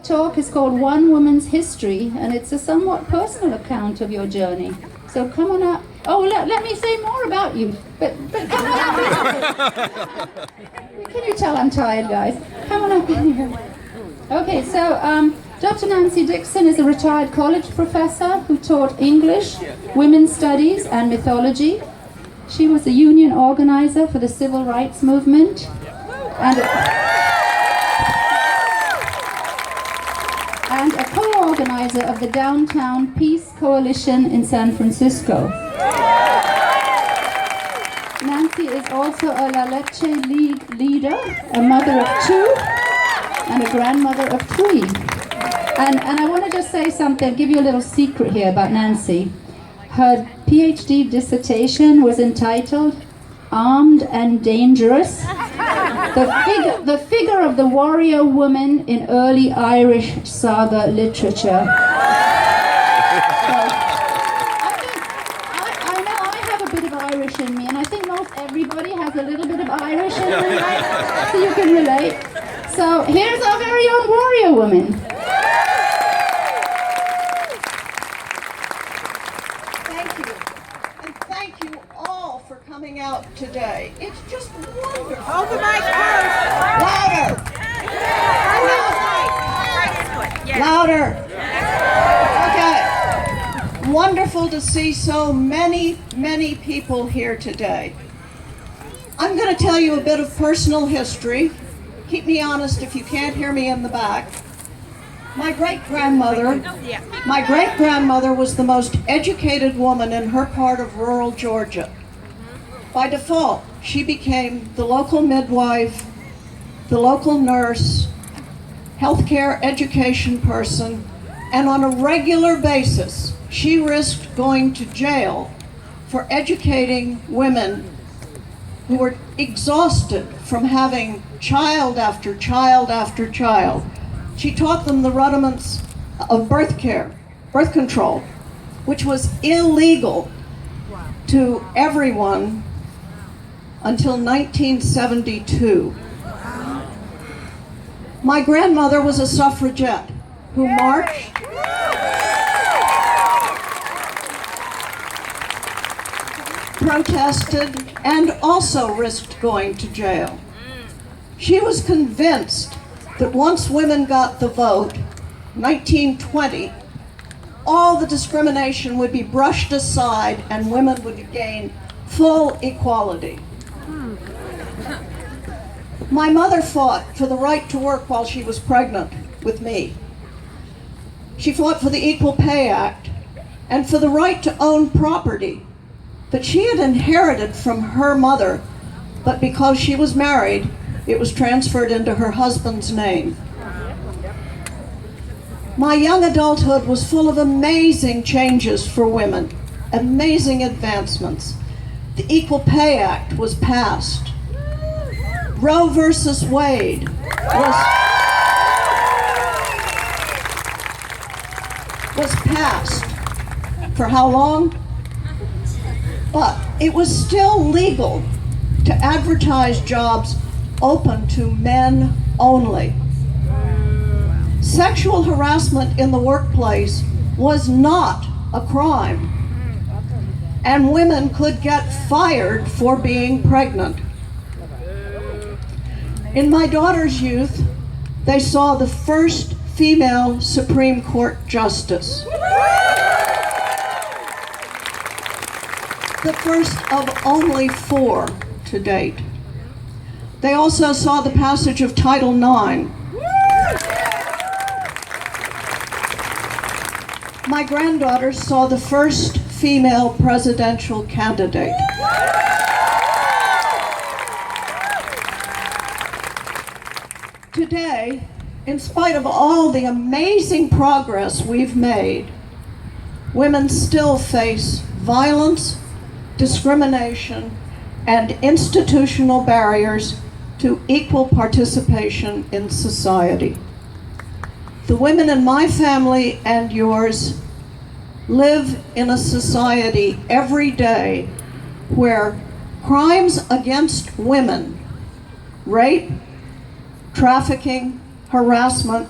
talk is called One Woman's History, and it's a somewhat personal account of your journey. So come on up. Oh, let me say more about you. But come on up. Can you tell I'm tired, guys? Come on up here. Okay, so Dr. Nancy Dixon is a retired college professor who taught English, women's studies, and mythology. She was a union organizer for the civil rights movement and a co-organizer of the Downtown Peace Coalition in San Francisco. Nancy is also a La Leche League leader, a mother of 2, and a grandmother of 3. And I want to just say something, give you a little secret here about Nancy. Her PhD dissertation was entitled Armed and Dangerous, the figure of the warrior woman in early Irish saga literature. I know I have a bit of Irish in me, and I think most everybody has a little bit of Irish in them, right? So you can relate. So here's our very own warrior woman. Coming out today. It's just wonderful. Hold the mic first. Louder. Louder. Okay. Wonderful to see so many people here today. I'm going to tell you a bit of personal history. Keep me honest if you can't hear me in the back. My great-grandmother was the most educated woman in her part of rural Georgia. By default, she became the local midwife, the local nurse, healthcare education person, and on a regular basis, she risked going to jail for educating women who were exhausted from having child after child after child. She taught them the rudiments of birth control, which was illegal to everyone until 1972. My grandmother was a suffragette who marched, protested, and also risked going to jail. She was convinced that once women got the vote, 1920, all the discrimination would be brushed aside and women would gain full equality. My mother fought for the right to work while she was pregnant with me. She fought for the Equal Pay Act and for the right to own property that she had inherited from her mother, but because she was married, it was transferred into her husband's name. My young adulthood was full of amazing changes for women, amazing advancements. The Equal Pay Act was passed. Roe versus Wade was passed. For how long? But it was still legal to advertise jobs open to men only. Sexual harassment in the workplace was not a crime, and women could get fired for being pregnant. In my daughter's youth, they saw the first female Supreme Court justice. The first of only 4 to date. They also saw the passage of Title IX. My granddaughter saw the first female presidential candidate. Today, in spite of all the amazing progress we've made, women still face violence, discrimination, and institutional barriers to equal participation in society. The women in my family and yours live in a society every day where crimes against women, rape, trafficking, harassment,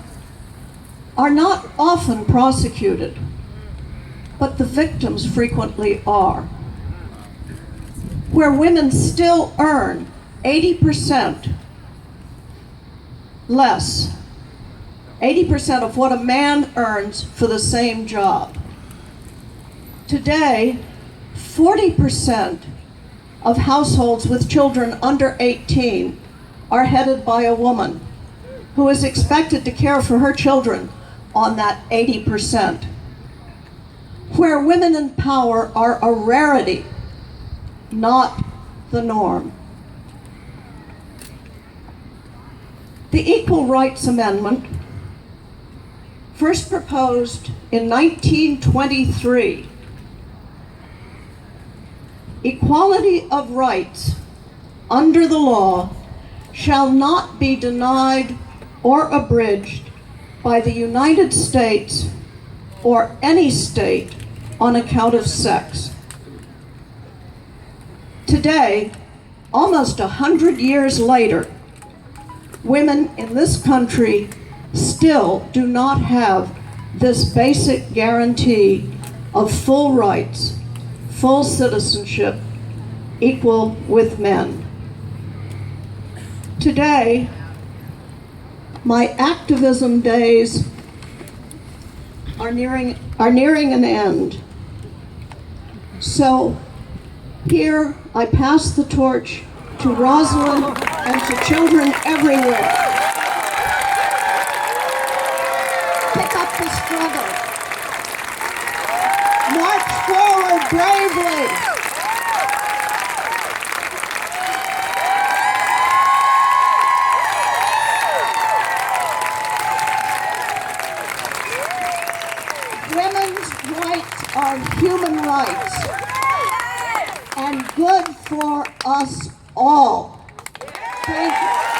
are not often prosecuted, but the victims frequently are. Where women still earn 80% less, 80% of what a man earns for the same job. Today, 40% of households with children under 18 are headed by a woman who is expected to care for her children on that 80%. Where women in power are a rarity, not the norm. The Equal Rights Amendment, first proposed in 1923, equality of rights under the law shall not be denied or abridged by the United States or any state on account of sex. Today, almost 100 years later, women in this country still do not have this basic guarantee of full rights, full citizenship, equal with men. Today, my activism days are nearing an end. So here I pass the torch to Rosalind and to children everywhere. Pick up the struggle. March forward bravely. Women's rights are human rights and good for us all. Thank you.